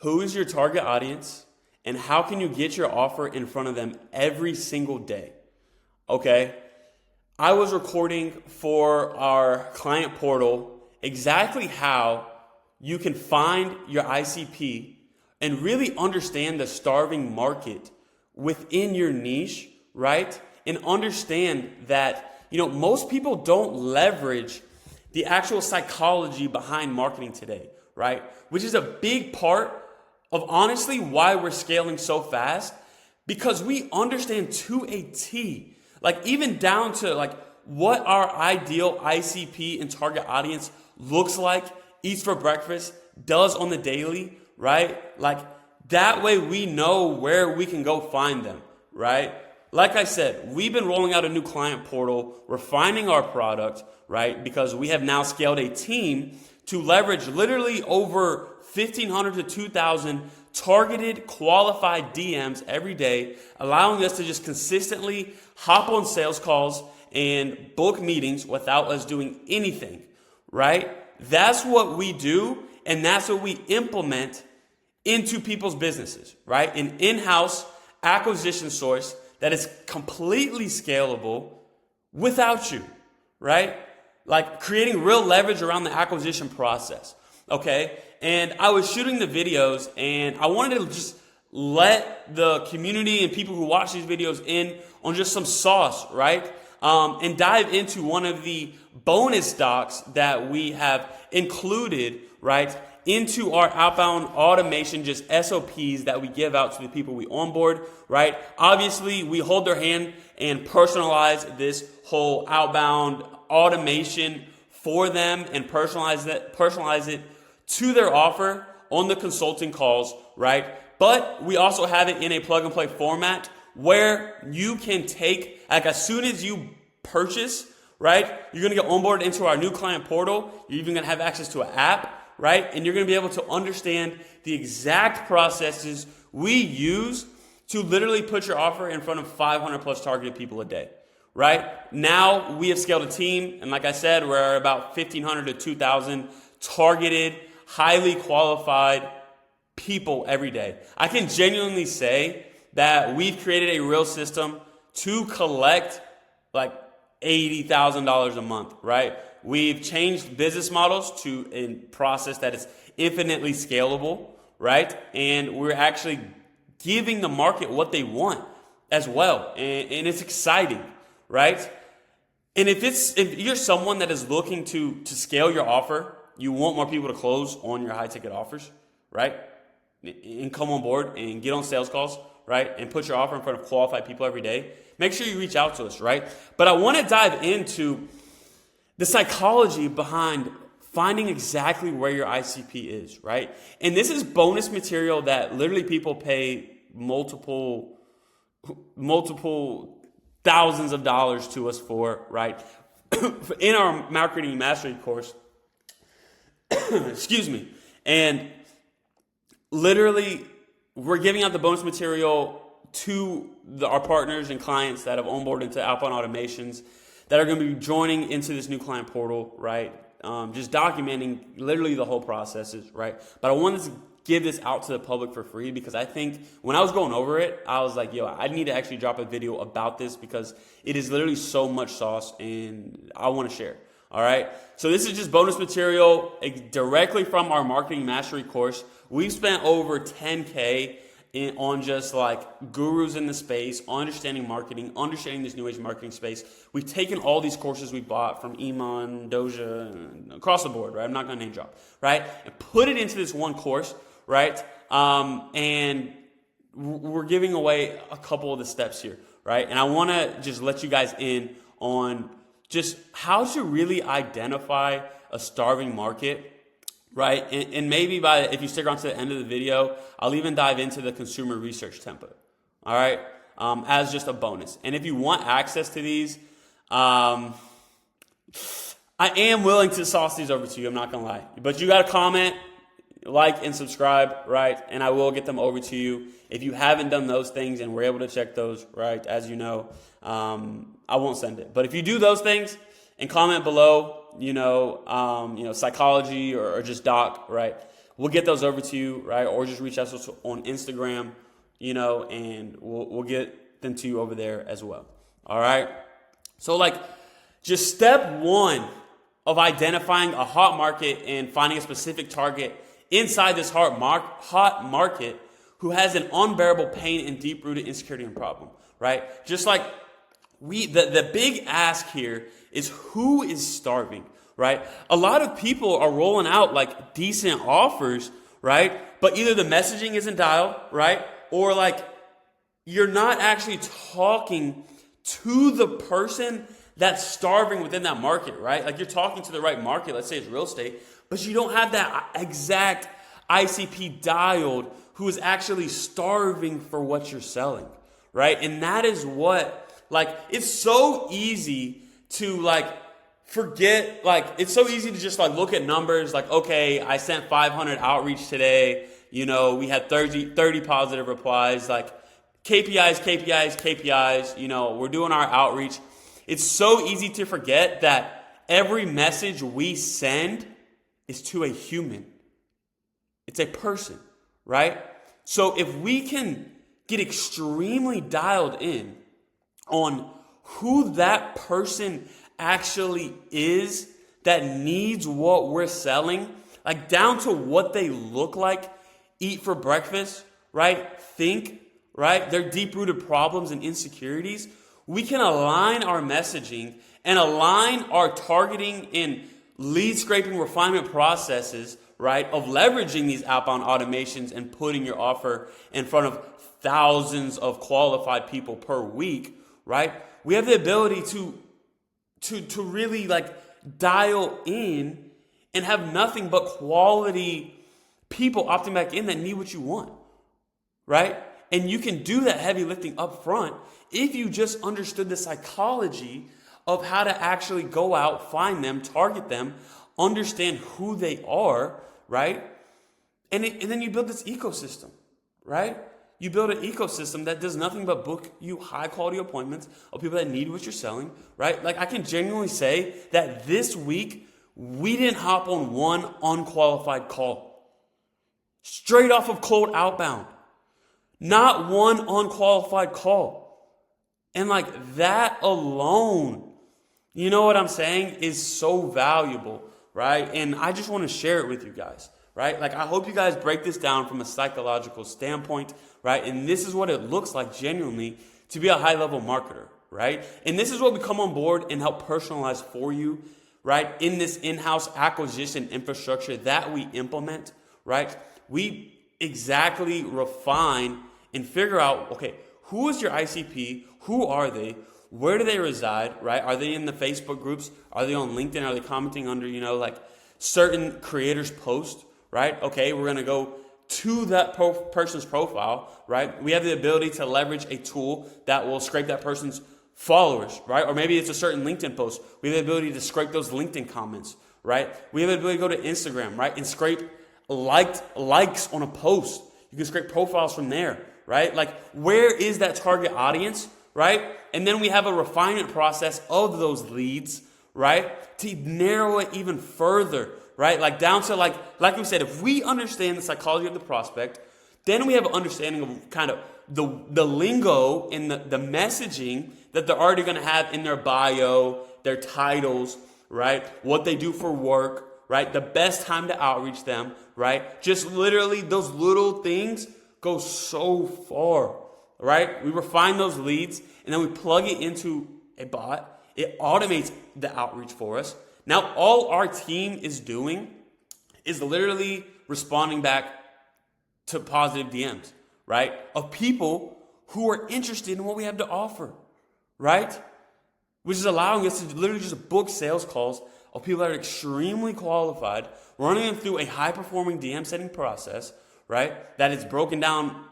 who is your target audience, and how can you get your offer in front of them every single day. Okay, I was recording for our client portal exactly how you can find your ICP and really understand the starving market within your niche, right? And understand that, most people don't leverage the actual psychology behind marketing today, right? Which is a big part of honestly why we're scaling so fast, because we understand to a T, like even down to like what our ideal ICP and target audience looks like, eats for breakfast, does on the daily, right? Like that way we know where we can go find them, right? Like I said, we've been rolling out a new client portal, refining our product, right? Because we have now scaled a team to leverage literally over 1,500 to 2,000 targeted, qualified DMs every day, allowing us to just consistently hop on sales calls and book meetings without us doing anything, right? That's what we do, and that's what we implement into people's businesses, right? An in-house acquisition source that is completely scalable without you, right? Like creating real leverage around the acquisition process, okay? And I was shooting the videos and I wanted to just let the community and people who watch these videos in on just some sauce, right? And dive into one of the bonus docs that we have included, right, into our outbound automation, just SOPs that we give out to the people we onboard, right? Obviously, we hold their hand and personalize this whole outbound automation for them and personalize it to their offer on the consulting calls, right? But we also have it in a plug and play format where you can take, like as soon as you purchase, right, you're going to get onboarded into our new client portal. You're even going to have access to an app, right? And you're going to be able to understand the exact processes we use to literally put your offer in front of 500 plus targeted people a day, right? Now we have scaled a team. And like I said, we're about 1,500 to 2,000 targeted, highly qualified people every day. I can genuinely say that we've created a real system to collect like $80,000 a month, right? We've changed business models to a process that is infinitely scalable, right? And we're actually giving the market what they want as well. And it's exciting, right? And if you're someone that is looking to scale your offer, you want more people to close on your high ticket offers, right? And come on board and get on sales calls, right? And put your offer in front of qualified people every day. Make sure you reach out to us, right? But I want to dive into the psychology behind finding exactly where your ICP is, right? And this is bonus material that literally people pay multiple thousands of dollars to us for, right? In our marketing mastery course, excuse me. And literally we're giving out the bonus material to our partners and clients that have onboarded into outbound automations that are going to be joining into this new client portal, right? Just documenting literally the whole processes, right? But I wanted to give this out to the public for free because I think when I was going over it, I was like, yo, I need to actually drop a video about this because it is literally so much sauce and I want to share. All right. So this is just bonus material directly from our marketing mastery course. We've spent over 10K on just like gurus in the space, understanding marketing, understanding this new age marketing space. We've taken all these courses we bought from Iman, Doja, across the board, right? I'm not going to name drop, right? And put it into this one course, right? And we're giving away a couple of the steps here, right? And I want to just let you guys in on just how to really identify a starving market, right? And maybe if you stick around to the end of the video, I'll even dive into the consumer research template, all right? As just a bonus. And if you want access to these, I am willing to sauce these over to you, I'm not gonna lie. But you gotta comment, like, and subscribe, right? And I will get them over to you. If you haven't done those things and we're able to check those, right, as you know, I won't send it. But if you do those things and comment below, psychology or just doc, right? we'll get those over to you, right? Or just reach out to us on Instagram, and we'll get them to you over there as well. All right. So just step one of identifying a hot market and finding a specific target inside this hot market who has an unbearable pain and deep-rooted insecurity and problem, right? Just like the big ask here is who is starving, right? A lot of people are rolling out decent offers, right? But either the messaging isn't dialed, right? Or you're not actually talking to the person that's starving within that market, right? You're talking to the right market, let's say it's real estate, but you don't have that exact ICP dialed who is actually starving for what you're selling, right? And that is what, it's so easy to forget, it's so easy to just look at numbers, okay, I sent 500 outreach today, we had 30 positive replies, KPIs, we're doing our outreach. It's so easy to forget that every message we send is to a human. It's a person, right? So if we can get extremely dialed in on who that person actually is that needs what we're selling, down to what they look like, eat for breakfast, right? Think, right? Their deep-rooted problems and insecurities, we can align our messaging and align our targeting and lead scraping refinement processes, right, of leveraging these outbound automations and putting your offer in front of thousands of qualified people per week, right? We have the ability to really dial in and have nothing but quality people opting back in that need what you want, right? And you can do that heavy lifting up front if you just understood the psychology of how to actually go out, find them, target them, understand who they are, right? And then you build this ecosystem, right? You build an ecosystem that does nothing but book you high quality appointments of people that need what you're selling, right? I can genuinely say that this week, we didn't hop on one unqualified call. Straight off of cold outbound. Not one unqualified call. And that alone, you know what I'm saying, is so valuable, right? And I just want to share it with you guys, right? I hope you guys break this down from a psychological standpoint, right? And this is what it looks like genuinely to be a high-level marketer, right? And this is what we come on board and help personalize for you, right? In this in-house acquisition infrastructure that we implement, right? We exactly refine and figure out, okay, who is your ICP? Who are they? Where do they reside, right? Are they in the Facebook groups? Are they on LinkedIn? Are they commenting under, certain creators' posts, right? Okay, we're going to go to that person's profile, right? We have the ability to leverage a tool that will scrape that person's followers, right? Or maybe it's a certain LinkedIn post. We have the ability to scrape those LinkedIn comments, right? We have the ability to go to Instagram, right? And scrape likes on a post. You can scrape profiles from there, right? Where is that target audience, right? And then we have a refinement process of those leads, right? To narrow it even further, right? Down to like we said, if we understand the psychology of the prospect, then we have an understanding of kind of the lingo and the messaging that they're already going to have in their bio, their titles, right? What they do for work, right? The best time to outreach them, right? Just literally those little things go so far, right? We refine those leads and then we plug it into a bot. It automates the outreach for us. Now all our team is doing is literally responding back to positive DMs, right? Of people who are interested in what we have to offer, right? Which is allowing us to literally just book sales calls of people that are extremely qualified, running them through a high-performing DM setting process, right? That is broken down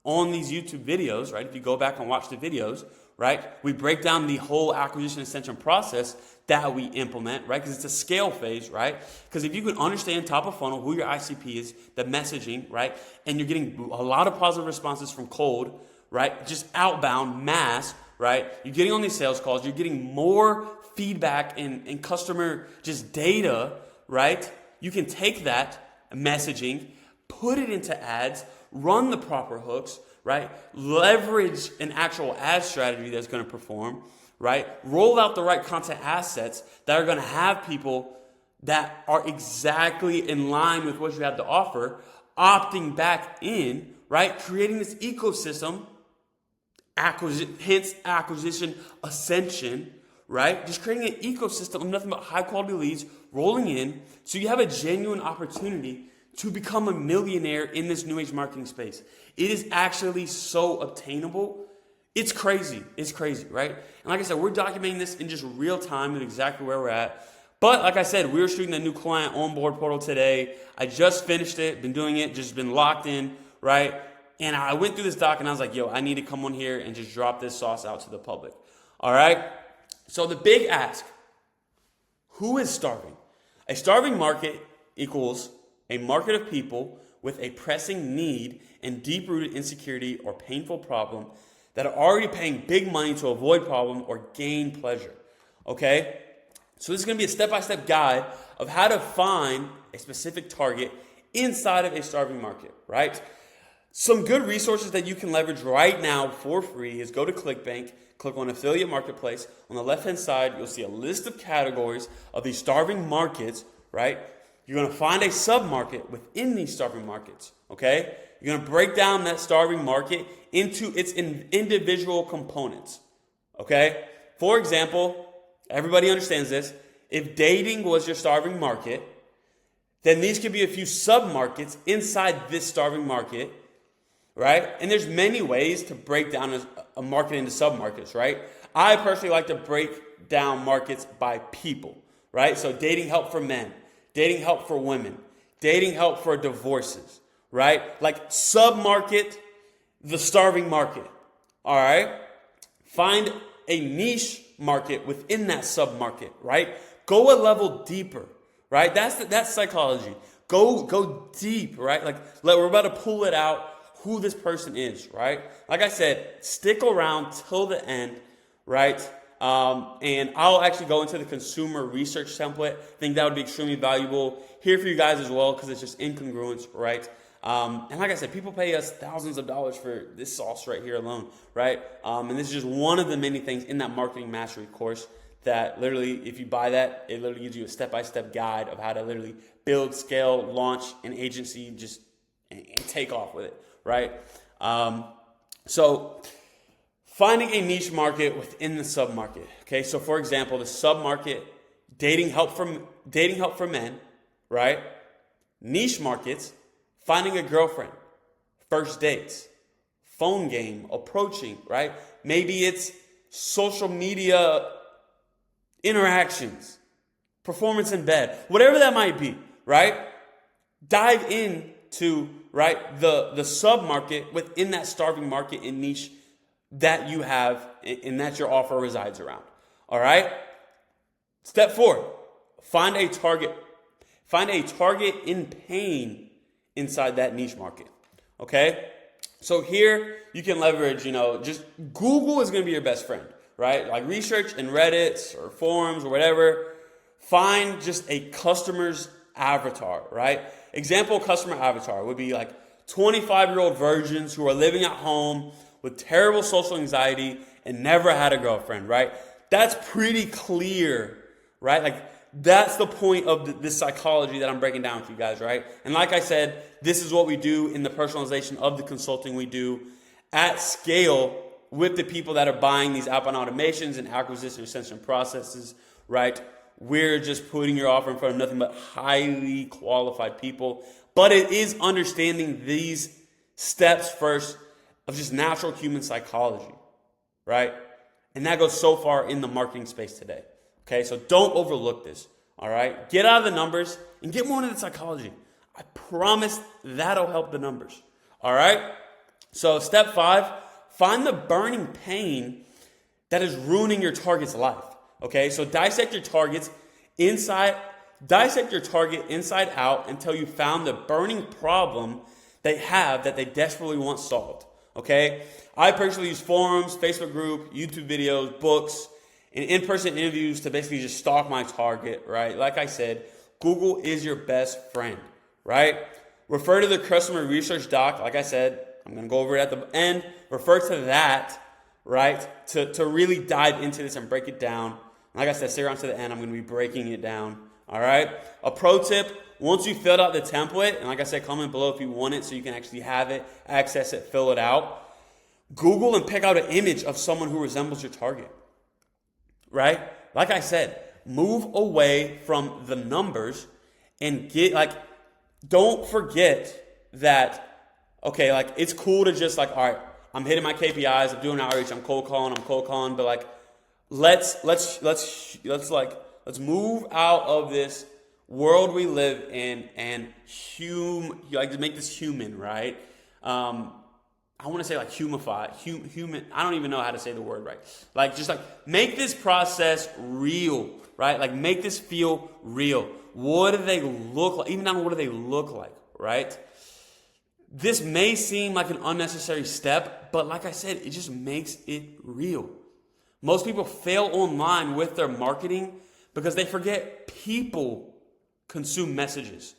on these YouTube videos, right? If you go back and watch the videos, right? We break down the whole acquisition extension process that we implement, right? Because it's a scale phase, right? Because if you can understand top of funnel, who your ICP is, the messaging, right? And you're getting a lot of positive responses from cold, right? Just outbound mass, right? You're getting on these sales calls. You're getting more feedback and customer just data, right? You can take that, messaging, put it into ads, run the proper hooks, right? Leverage an actual ad strategy that's going to perform, right? Roll out the right content assets that are going to have people that are exactly in line with what you have to offer, opting back in, right? Creating this ecosystem, hence acquisition ascension, right? Just creating an ecosystem of nothing but high quality leads rolling in so you have a genuine opportunity to become a millionaire in this new age marketing space. It is actually so obtainable. It's crazy. It's crazy, right? And like I said, we're documenting this in just real time with exactly where we're at. But like I said, we were shooting a new client onboard portal today. I just finished it, been doing it, just been locked in, right? And I went through this doc and I was like, yo, I need to come on here and just drop this sauce out to the public. All right? So the big ask, who is starving? A starving market equals a market of people with a pressing need and deep-rooted insecurity or painful problem that are already paying big money to avoid problem or gain pleasure. Okay? So this is going to be a step-by-step guide of how to find a specific target inside of a starving market, right? Some good resources that you can leverage right now for free is go to ClickBank, click on Affiliate Marketplace. On the left-hand side, you'll see a list of categories of these starving markets, right? You're going to find a sub-market within these starving markets, okay? You're going to break down that starving market into its individual components, okay? For example, everybody understands this. If dating was your starving market, then these could be a few sub-markets inside this starving market, right? And there's many ways to break down a market into sub-markets, right? I personally like to break down markets by people, right? So dating help for men, dating help for women, dating help for divorces, right? Like sub-market, the starving market, all right? Find a niche market within that sub-market, right? Go a level deeper, right? That's psychology. Go deep, right? Like we're about to pull it out who this person is, right? Like I said, stick around till the end, right? And I'll actually go into the consumer research template. I think that would be extremely valuable here for you guys as well because it's just incongruence, right? And like I said, people pay us thousands of dollars for this sauce right here alone, right? And this is just one of the many things in that marketing mastery course that literally, if you buy that, it literally gives you a step-by-step guide of how to literally build, scale, launch an agency, just and take off with it, right? So finding a niche market within the sub-market. Okay, so for example, the sub-market, dating help for men, right? Niche markets, finding a girlfriend, first dates, phone game, approaching, right? Maybe it's social media interactions, performance in bed, whatever that might be, right? Dive into, right, the sub-market within that starving market and niche that you have and that your offer resides around. All right? Step 4, find a target. Find a target in pain inside that niche market. Okay? So here you can leverage, just Google is going to be your best friend, right? Like research in Reddit or forums or whatever. Find just a customer's avatar, right? Example customer avatar would be like 25-year-old virgins who are living at home with terrible social anxiety and never had a girlfriend, right? That's pretty clear, right? Like that's the point of this psychology that I'm breaking down with you guys, right? And like I said, this is what we do in the personalization of the consulting we do at scale with the people that are buying these outbound automations and acquisition retention processes, right? We're just putting your offer in front of nothing but highly qualified people. But it is understanding these steps first of just natural human psychology, right? And that goes so far in the marketing space today. Okay, so don't overlook this, all right? Get out of the numbers and get more into the psychology. I promise that'll help the numbers, all right? So step 5, find the burning pain that is ruining your target's life, okay? So dissect your target inside out until you found the burning problem they have that they desperately want solved, okay? I personally use forums, Facebook group, YouTube videos, books, and in-person interviews to basically just stalk my target, right? Like I said, Google is your best friend, right? Refer to the customer research doc. Like I said, I'm going to go over it at the end. Refer to that, right? To really dive into this and break it down. Like I said, stay around to the end. I'm going to be breaking it down. All right. A pro tip, once you filled out the template, and like I said, comment below if you want it so you can actually have it, access it, fill it out. Google and pick out an image of someone who resembles your target, right? Like I said, move away from the numbers and don't forget that, okay, like it's cool to just like, all right, I'm hitting my KPIs, I'm doing outreach, I'm cold calling, but like, let's move out of this world we live in and make this human, right? I want to say like humify, human. I don't even know how to say the word right. Like just like make this process real, right? Like make this feel real. What do they look like? Even down, what do they look like, right? This may seem like an unnecessary step, but like I said, it just makes it real. Most people fail online with their marketing because they forget people consume messages.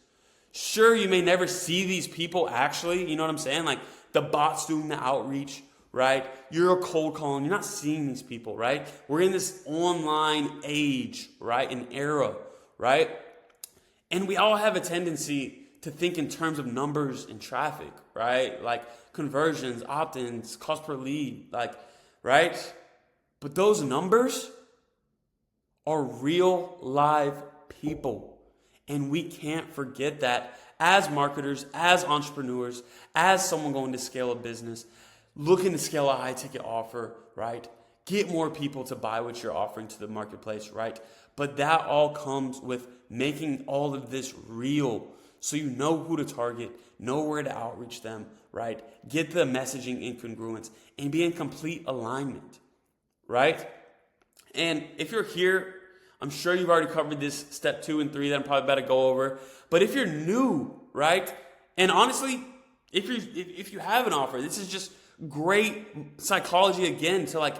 Sure, you may never see these people actually, you know what I'm saying? Like the bots doing the outreach, right? You're a cold calling, you're not seeing these people, right? We're in this online age, right? An era, right? And we all have a tendency to think in terms of numbers and traffic, right? Like conversions, opt-ins, cost per lead, like, right? But those numbers are real live people. And we can't forget that as marketers, as entrepreneurs, as someone going to scale a business, looking to scale a high ticket offer, right? Get more people to buy what you're offering to the marketplace, right? But that all comes with making all of this real so you know who to target, know where to outreach them, right? Get the messaging in congruence and be in complete alignment, right? And if you're here, I'm sure you've already covered this step 2 and 3 that I'm probably about to go over. But if you're new, right? And honestly, if you have an offer, this is just great psychology again to like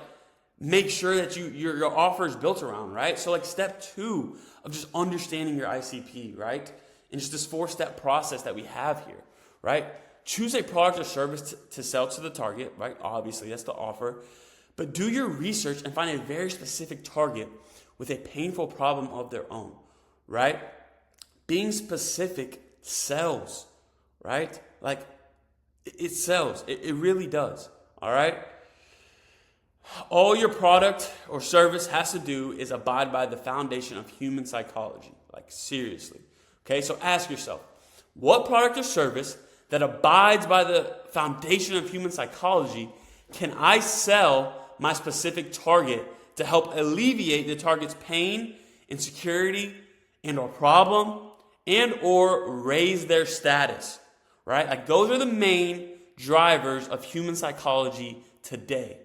make sure that your offer is built around, right? So like step 2 of just understanding your ICP, right? And just this 4-step process that we have here, right? Choose a product or service to sell to the target, right? Obviously, that's the offer. But do your research and find a very specific target with a painful problem of their own, right? Being specific sells, right? Like it sells. It really does, all right? All your product or service has to do is abide by the foundation of human psychology, like seriously. Okay, so ask yourself, what product or service that abides by the foundation of human psychology can I sell my specific target to help alleviate the target's pain, insecurity, and or problem, and or raise their status, right? Like those are the main drivers of human psychology today,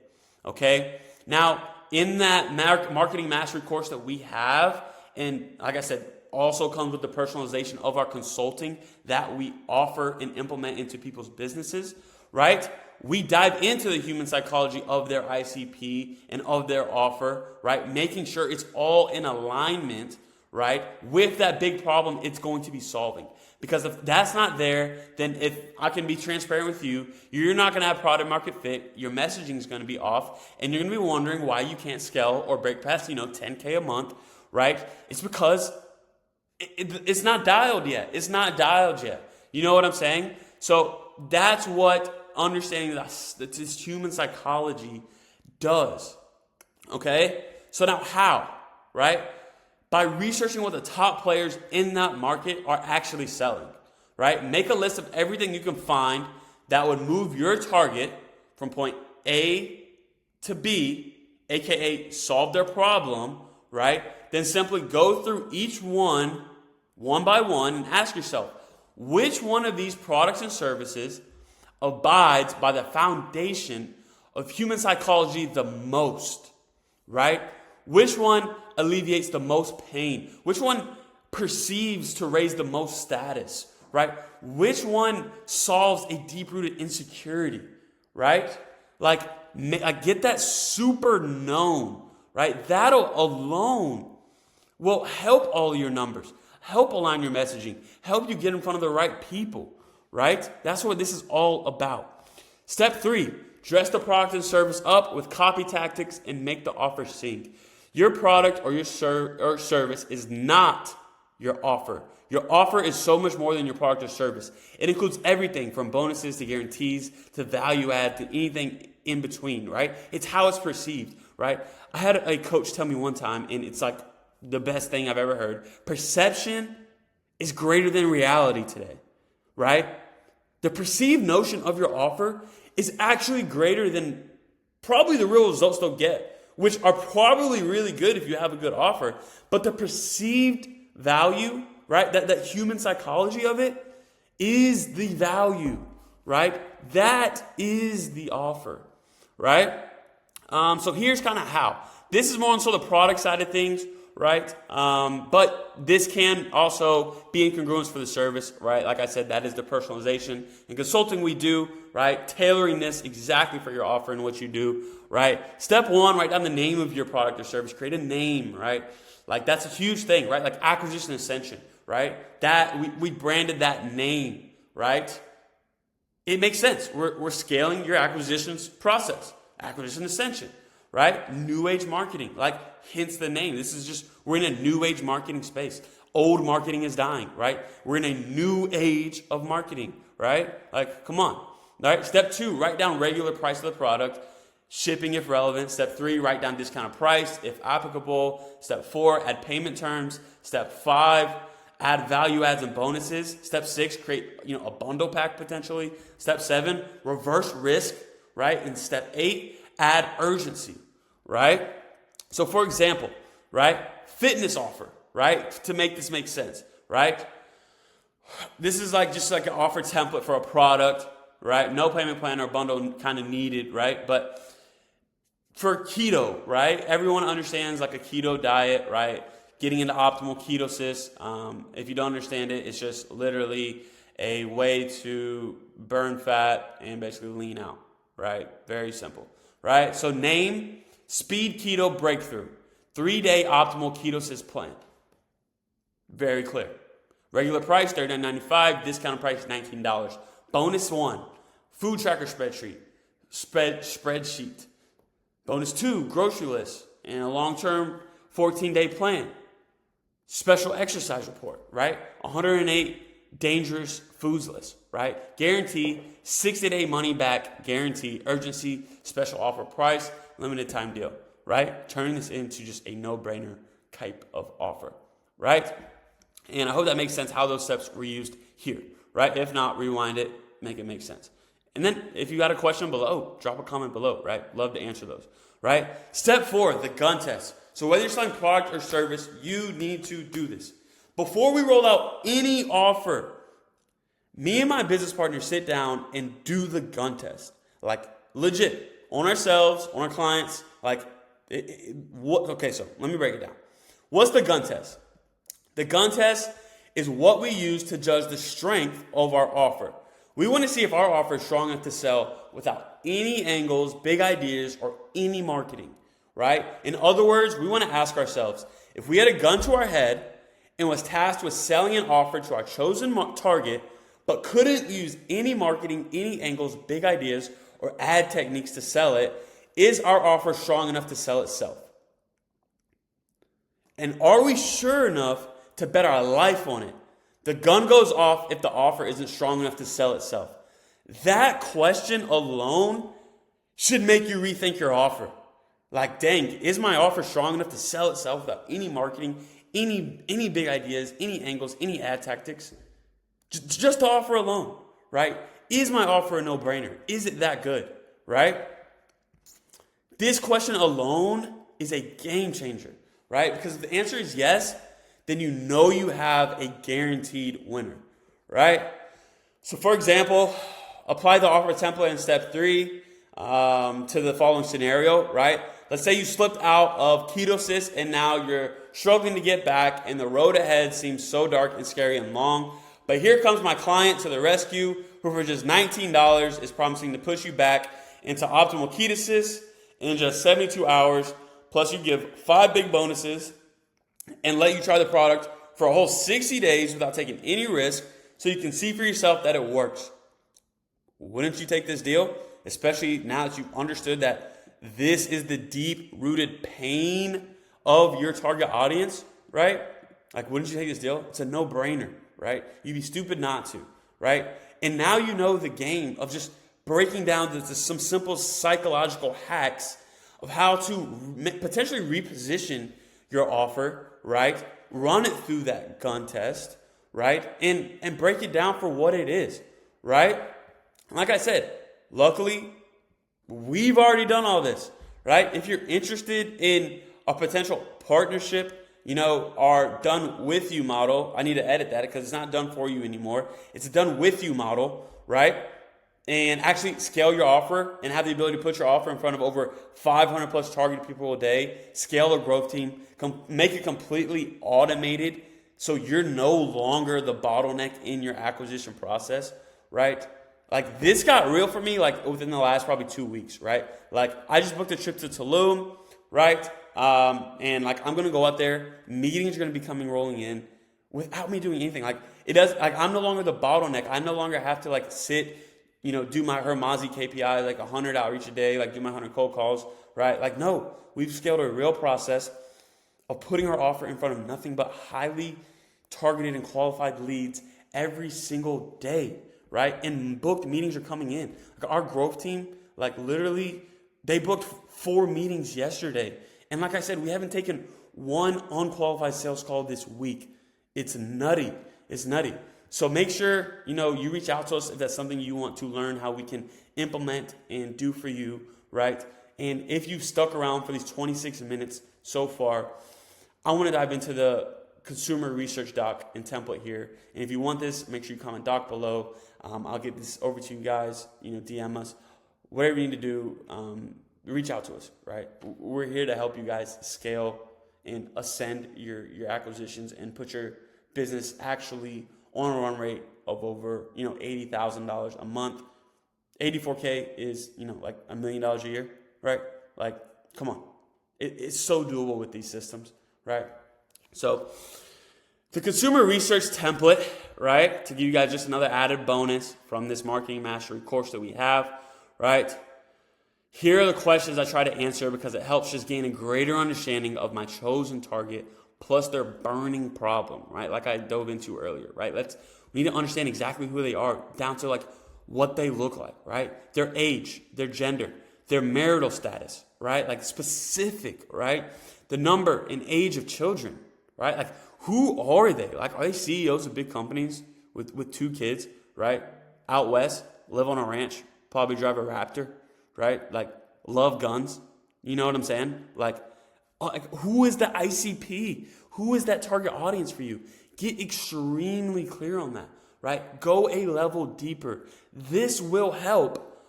okay? Now, in that marketing mastery course that we have, and like I said, also comes with the personalization of our consulting that we offer and implement into people's businesses, right? We dive into the human psychology of their ICP and of their offer, right? Making sure it's all in alignment, right? With that big problem it's going to be solving. Because if that's not there, then if I can be transparent with you, you're not going to have product market fit, your messaging is going to be off, and you're going to be wondering why you can't scale or break past, $10K a month, right? It's because it's not dialed yet. It's not dialed yet. You know what I'm saying? So that's what understanding that this human psychology does. Okay? So now how? Right? By researching what the top players in that market are actually selling. Right? Make a list of everything you can find that would move your target from point A to B, aka solve their problem, right? Then simply go through each one by one and ask yourself, which one of these products and services abides by the foundation of human psychology the most, right? Which one alleviates the most pain? Which one perceives to raise the most status, right? Which one solves a deep-rooted insecurity, right? Like get that super known, right? That alone will help all your numbers, help align your messaging, help you get in front of the right people, right? That's what this is all about. Step 3, dress the product and service up with copy tactics and make the offer sing. Your product or your service is not your offer. Your offer is so much more than your product or service. It includes everything from bonuses to guarantees to value add to anything in between, right? It's how it's perceived, right? I had a coach tell me one time, and it's like the best thing I've ever heard. Perception is greater than reality today, right? The perceived notion of your offer is actually greater than probably the real results they'll get, which are probably really good if you have a good offer. But the perceived value, right? That human psychology of it is the value, right? That is the offer, right? So here's kind of how. This is more on the product side of things, right? But this can also be incongruence for the service, right? Like I said, that is the personalization and consulting we do, right? Tailoring this exactly for your offer and what you do, right? Step 1, write down the name of your product or service. Create a name, right? Like that's a huge thing, right? Like acquisition ascension, right? That we branded that name, right? It makes sense. We're scaling your acquisitions process, acquisition ascension, right? New age marketing, like hence the name. This is just, we're in a new age marketing space. Old marketing is dying, right? We're in a new age of marketing, right? Like, come on, right? Step 2, write down regular price of the product, shipping if relevant. Step 3, write down discounted price if applicable. Step 4, add payment terms. Step 5, add value adds and bonuses. Step 6, create a bundle pack potentially. Step 7, reverse risk, right? And step 8, add urgency, right? So for example, right? Fitness offer, right? To make this make sense, right? This is just like an offer template for a product, right? No payment plan or bundle kind of needed, right? But for keto, right? Everyone understands like a keto diet, right? Getting into optimal ketosis. If you don't understand it, it's just literally a way to burn fat and basically lean out, right? Very simple, right? So name Speed Keto Breakthrough, 3-day optimal ketosis plan. Very clear. Regular price, $39.95. Discounted price, $19. Bonus 1, food tracker spreadsheet. Bonus 2, grocery list and a long-term 14-day plan. Special exercise report, right? 108 dangerous foods list, right? Guarantee, 60-day money back guarantee, urgency, special offer price, limited time deal, right? Turning this into just a no-brainer type of offer, right? And I hope that makes sense how those steps were used here, right? If not, rewind it, make it make sense. And then if you got a question below, drop a comment below, right? Love to answer those, right? Step 4, the gun test. So whether you're selling product or service, you need to do this. Before we roll out any offer, me and my business partner sit down and do the gun test. Like legit, on ourselves, on our clients. Okay, so let me break it down. What's the gun test? The gun test is what we use to judge the strength of our offer. We want to see if our offer is strong enough to sell without any angles, big ideas, or any marketing, right? In other words, we want to ask ourselves, if we had a gun to our head and was tasked with selling an offer to our chosen target, but couldn't use any marketing, any angles, big ideas, or ad techniques to sell it, is our offer strong enough to sell itself? And are we sure enough to bet our life on it? The gun goes off if the offer isn't strong enough to sell itself. That question alone should make you rethink your offer. Like, dang, is my offer strong enough to sell itself without any marketing, any big ideas, any angles, any ad tactics? Just the offer alone, right? Is my offer a no-brainer? Is it that good, right? This question alone is a game changer, right? Because if the answer is yes, then you know you have a guaranteed winner, right? So for example, apply the offer template in step 3 to the following scenario, right? Let's say you slipped out of ketosis and now you're struggling to get back and the road ahead seems so dark and scary and long. But here comes my client to the rescue who for just $19 is promising to push you back into optimal ketosis in just 72 hours. Plus you give 5 big bonuses and let you try the product for a whole 60 days without taking any risk so you can see for yourself that it works. Wouldn't you take this deal? Especially now that you've understood that this is the deep-rooted pain of your target audience, right? Like, wouldn't you take this deal? It's a no-brainer, right? You'd be stupid not to, right? And now you know the game of just breaking down to some simple psychological hacks of how to potentially reposition your offer, right? Run it through that gun test, right? And break it down for what it is, right? Like I said, luckily, we've already done all this, right? If you're interested in a potential partnership, our done with you model, I need to edit that because it's not done for you anymore. It's a done with you model, right? And actually scale your offer and have the ability to put your offer in front of over 500 plus targeted people a day, scale a growth team, make it completely automated so you're no longer the bottleneck in your acquisition process, right? Like, this got real for me like within the last probably 2 weeks, right? Like, I just booked a trip to Tulum, right? And like, I'm going to go out there. Meetings are going to be rolling in without me doing anything. Like, I'm no longer the bottleneck. I no longer have to like sit, do my Hermazi KPI, like 100 outreach a day, like do my 100 cold calls, right? Like, no, we've scaled a real process of putting our offer in front of nothing but highly targeted and qualified leads every single day, right? And booked meetings are coming in. Like, our growth team, like, literally, they booked 4 meetings yesterday. And like I said, we haven't taken one unqualified sales call this week. It's nutty. It's nutty. So make sure, you reach out to us if that's something you want to learn how we can implement and do for you, right? And if you've stuck around for these 26 minutes so far, I want to dive into the consumer research doc and template here. And if you want this, make sure you comment doc below. I'll get this over to you guys, DM us, whatever you need to do, reach out to us, right? We're here to help you guys scale and ascend your acquisitions and put your business actually on a run rate of over, $80,000 a month. 84K is, like $1 million a year, right? Like, come on. It's so doable with these systems, right? So the consumer research template, right, to give you guys just another added bonus from this marketing mastery course that we have, right? Here are the questions I try to answer because it helps just gain a greater understanding of my chosen target plus their burning problem, right? Like I dove into earlier, right? We need to understand exactly who they are down to like what they look like, right? Their age, their gender, their marital status, right? Like specific, right? The number and age of children, right? Like, who are they? Like, are they CEOs of big companies with 2 kids, right? Out west, live on a ranch, probably drive a Raptor, right? Like, love guns. You know what I'm saying? Like, who is the ICP? Who is that target audience for you? Get extremely clear on that, right? Go a level deeper. This will help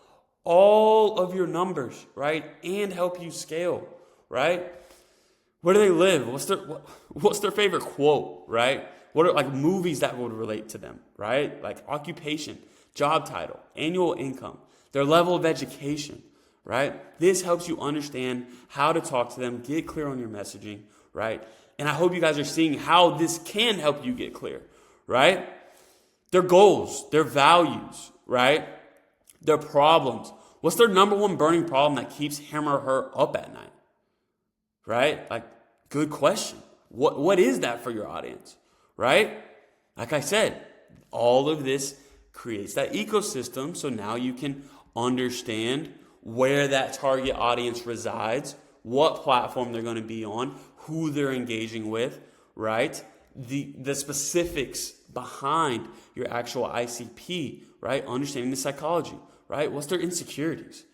all of your numbers, right? And help you scale, right? Where do they live? What's their favorite quote, right? What are like movies that would relate to them, right? Like occupation, job title, annual income, their level of education, right? This helps you understand how to talk to them, get clear on your messaging, right? And I hope you guys are seeing how this can help you get clear, right? Their goals, their values, right? Their problems. What's their number one burning problem that keeps him or her up at night? Right? Like, good question. What is that for your audience? Right? Like I said, all of this creates that ecosystem. So now you can understand where that target audience resides, what platform they're going to be on, who they're engaging with, right? The specifics behind your actual ICP, right? Understanding the psychology, right? What's their insecurities,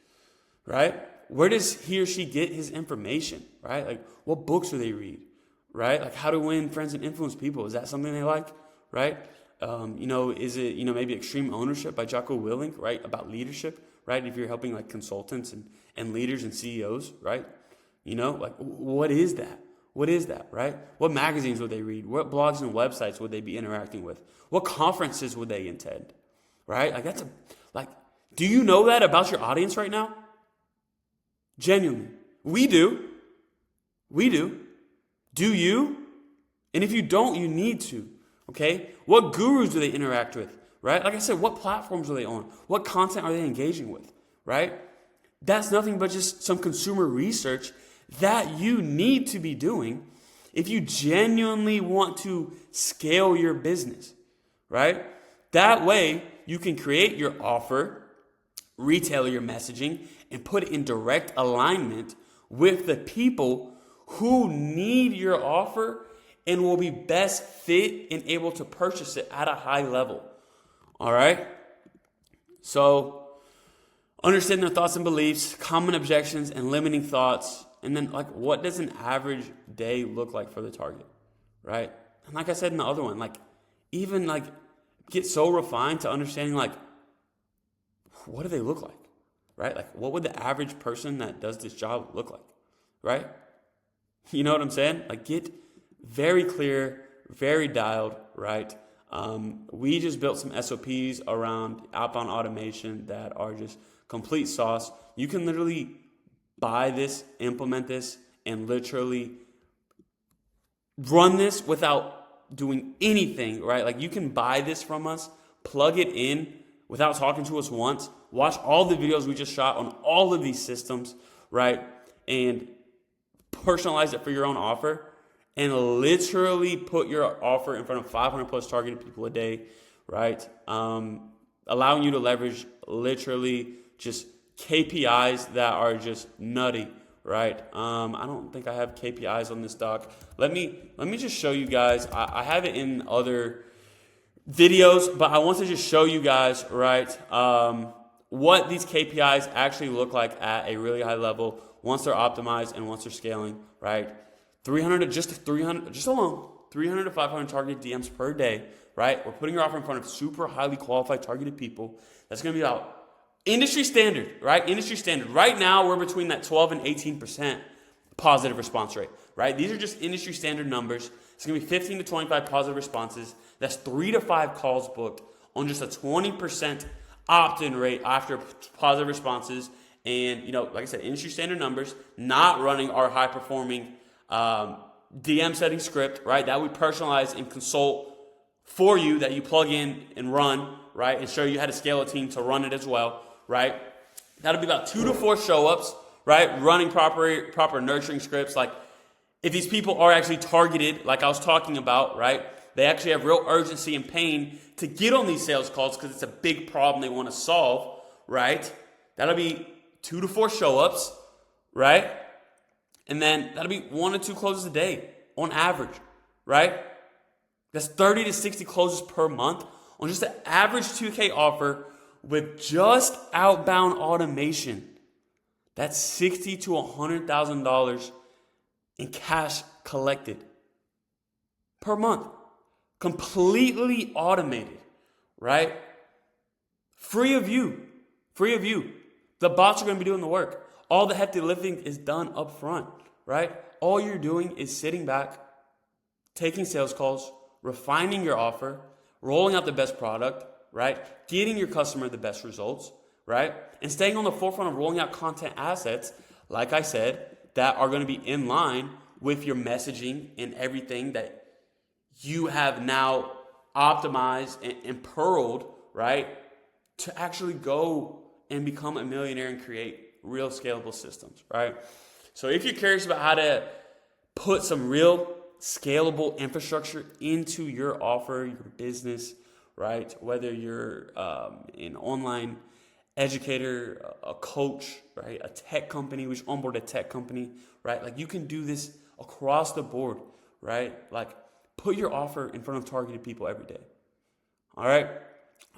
right? Where does he or she get his information, right? Like, what books do they read, right? Like, how to win friends and influence people. Is that something they like, right? Is it, maybe Extreme Ownership by Jocko Willink, right? About leadership, right? If you're helping like consultants and leaders and CEOs, right? Like, what is that? What is that, right? What magazines would they read? What blogs and websites would they be interacting with? What conferences would they attend, right? Like, do you know that about your audience right now? Genuinely. We do. Do you? And if you don't, you need to, okay? What gurus do they interact with, right? Like I said, what platforms are they on? What content are they engaging with, right? That's nothing but just some consumer research that you need to be doing if you genuinely want to scale your business, right? That way, you can create your offer, retail your messaging, and put it in direct alignment with the people who need your offer and will be best fit and able to purchase it at a high level. All right? So, understand their thoughts and beliefs, common objections and limiting thoughts, and then like what does an average day look like for the target, right? And like I said in the other one, like even like get so refined to understanding like what do they look like, right? Like what would the average person that does this job look like, right? You know what I'm saying? Like get very clear, very dialed, right? We just built some SOPs around outbound automation that are just complete sauce. You can literally buy this, implement this, and literally run this without doing anything, right? Like you can buy this from us, plug it in without talking to us once, watch all the videos we just shot on all of these systems, right? And personalize it for your own offer and literally put your offer in front of 500 plus targeted people a day, right? Allowing you to leverage literally just KPIs that are just nutty, right? I don't think I have KPIs on this doc. Let me just show you guys. I have it in other videos, but I want to just show you guys, right, what these KPIs actually look like at a really high level once they're optimized and once they're scaling, right? 300 to 500 targeted DMs per day, right? We're putting your offer in front of super highly qualified targeted people. That's going to be about industry standard, right? Industry standard. Right now, we're between that 12 and 18% positive response rate, right? These are just industry standard numbers. It's going to be 15 to 25 positive responses. That's 3 to 5 calls booked on just a 20% opt-in rate after positive responses. And, you know, like I said, industry standard numbers, not running our high-performing DM setting script, right? That we personalize and consult for you, that you plug in and run, right? And show you how to scale a team to run it as well, right? That'll be about 2 to 4 show-ups, right? Running proper nurturing scripts. Like if these people are actually targeted, like I was talking about, right? They actually have real urgency and pain to get on these sales calls because it's a big problem they want to solve, right? That'll be 2 to 4 show-ups, right? And then that'll be 1 to 2 closes a day on average, right? That's 30 to 60 closes per month on just an average 2K offer with just outbound automation. That's $60,000 to $100,000 in cash collected per month. Completely automated, right? Free of you. Free of you. The bots are going to be doing the work. All the hefty lifting is done up front, right? All you're doing is sitting back, taking sales calls, refining your offer, rolling out the best product, right? Getting your customer the best results, right? And staying on the forefront of rolling out content assets, like I said, that are going to be in line with your messaging and everything that you have now optimized and pearled, right? To actually go and become a millionaire and create real scalable systems, right? So if you're curious about how to put some real scalable infrastructure into your offer, your business, right? Whether you're an online educator, a coach, right? A tech company, we should onboard a tech company, right? Like you can do this across the board, right? Like put your offer in front of targeted people every day. All right.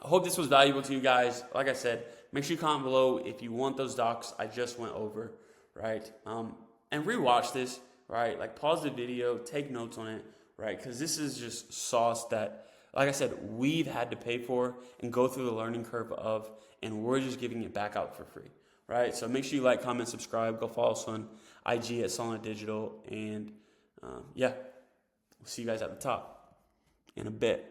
I hope this was valuable to you guys. Like I said, make sure you comment below if you want those docs I just went over, right? And rewatch this, right? Like pause the video, take notes on it, right? Because this is just sauce that, like I said, we've had to pay for and go through the learning curve of, and we're just giving it back out for free, right? So make sure you like, comment, subscribe. Go follow us on IG at Solana Digital. And yeah, we'll see you guys at the top in a bit.